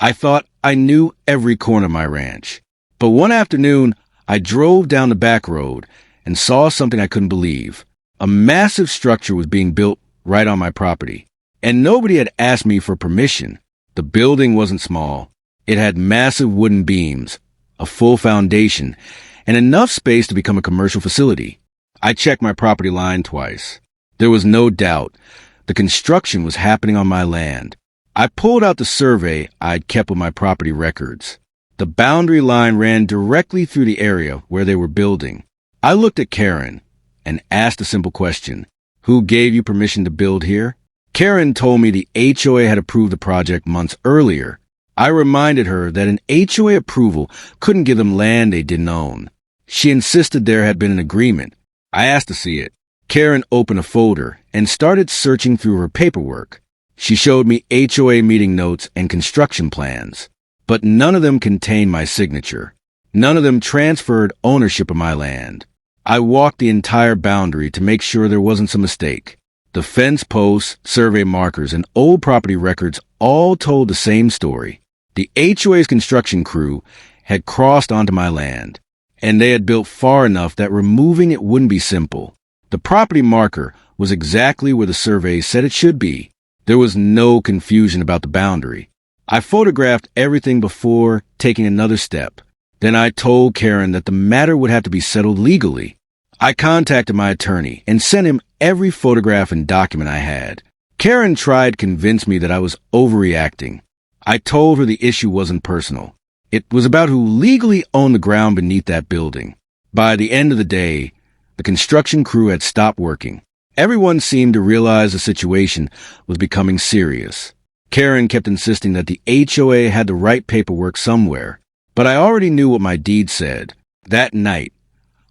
I thought I knew every corner of my ranch. But one afternoon, I drove down the back road and saw something I couldn't believe. A massive structure was being built right on my property, and nobody had asked me for permission. The building wasn't small. It had massive wooden beams, a full foundation, and enough space to become a commercial facility. I checked my property line twice. There was no doubt. The construction was happening on my land. I pulled out the survey I'd kept with my property records. The boundary line ran directly through the area where they were building. I looked at Karen and asked a simple question. Who gave you permission to build here? Karen told me the HOA had approved the project months earlier. I reminded her that an HOA approval couldn't give them land they didn't own. She insisted there had been an agreement. I asked to see it. Karen opened a folder and started searching through her paperwork. She showed me HOA meeting notes and construction plans, but none of them contained my signature. None of them transferred ownership of my land. I walked the entire boundary to make sure there wasn't some mistake. The fence posts, survey markers, and old property records all told the same story. The HOA's construction crew had crossed onto my land, and they had built far enough that removing it wouldn't be simple. The property marker was exactly where the survey said it should be. There was no confusion about the boundary. I photographed everything before taking another step. Then I told Karen that the matter would have to be settled legally. I contacted my attorney and sent him every photograph and document I had. Karen tried to convince me that I was overreacting. I told her the issue wasn't personal. It was about who legally owned the ground beneath that building. By the end of the day, the construction crew had stopped working. Everyone seemed to realize the situation was becoming serious. Karen kept insisting that the HOA had the right paperwork somewhere, but I already knew what my deed said. That night,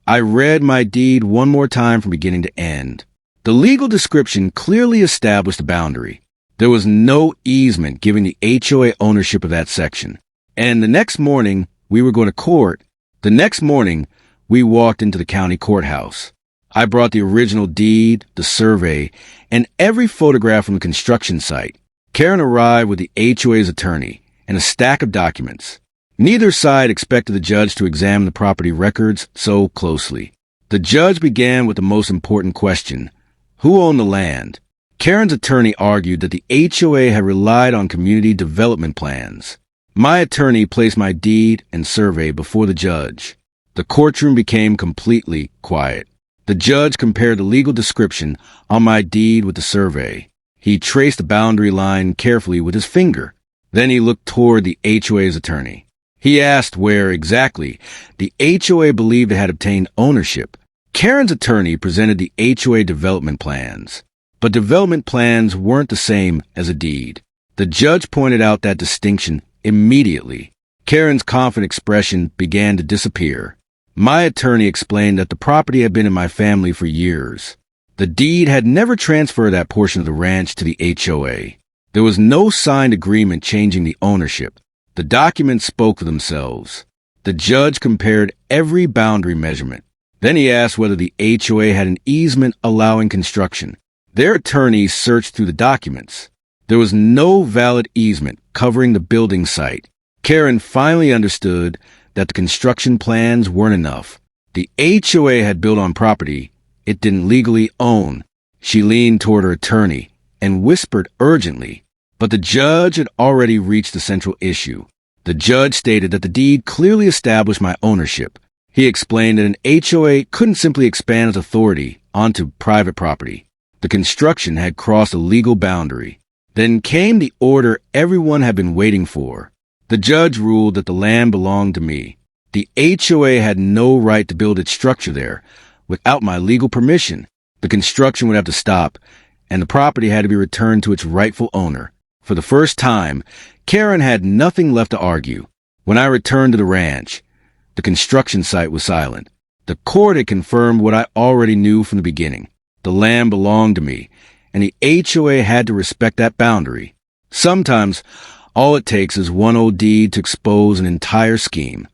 I read my deed one more time from beginning to end. The legal description clearly established a boundary. There was no easement giving the HOA ownership of that section. And the next morning, we were going to court. The next morning, we walked into the county courthouse. I brought the original deed, the survey, and every photograph from the construction site. Karen arrived with the HOA's attorney and a stack of documents. Neither side expected the judge to examine the property records so closely. The judge began with the most important question: who owned the land? Karen's attorney argued that the HOA had relied on community development plans. My attorney placed my deed and survey before the judge. The courtroom became completely quiet. The judge compared the legal description on my deed with the survey. He traced the boundary line carefully with his finger. Then he looked toward the HOA's attorney. He asked where exactly the HOA believed it had obtained ownership. Karen's attorney presented the HOA development plans, but development plans weren't the same as a deed. The judge pointed out that distinction immediately. Karen's confident expression began to disappear. My attorney explained that the property had been in my family for years. The deed had never transferred that portion of the ranch to the HOA. There was no signed agreement changing the ownership. The documents spoke for themselves. The judge compared every boundary measurement. Then he asked whether the HOA had an easement allowing construction. Their attorney searched through the documents. There was no valid easement covering the building site. Karen finally understood that the construction plans weren't enough. The HOA had built on property it didn't legally own. She leaned toward her attorney and whispered urgently, but the judge had already reached the central issue. The judge stated that the deed clearly established my ownership. He explained that an HOA couldn't simply expand its authority onto private property. The construction had crossed a legal boundary. Then came the order everyone had been waiting for. The judge ruled that the land belonged to me. The HOA had no right to build its structure there without my legal permission. The construction would have to stop, and the property had to be returned to its rightful owner. For the first time, Karen had nothing left to argue. When I returned to the ranch, the construction site was silent. The court had confirmed what I already knew from the beginning. The land belonged to me, and the HOA had to respect that boundary. Sometimes, all it takes is one old deed to expose an entire scheme.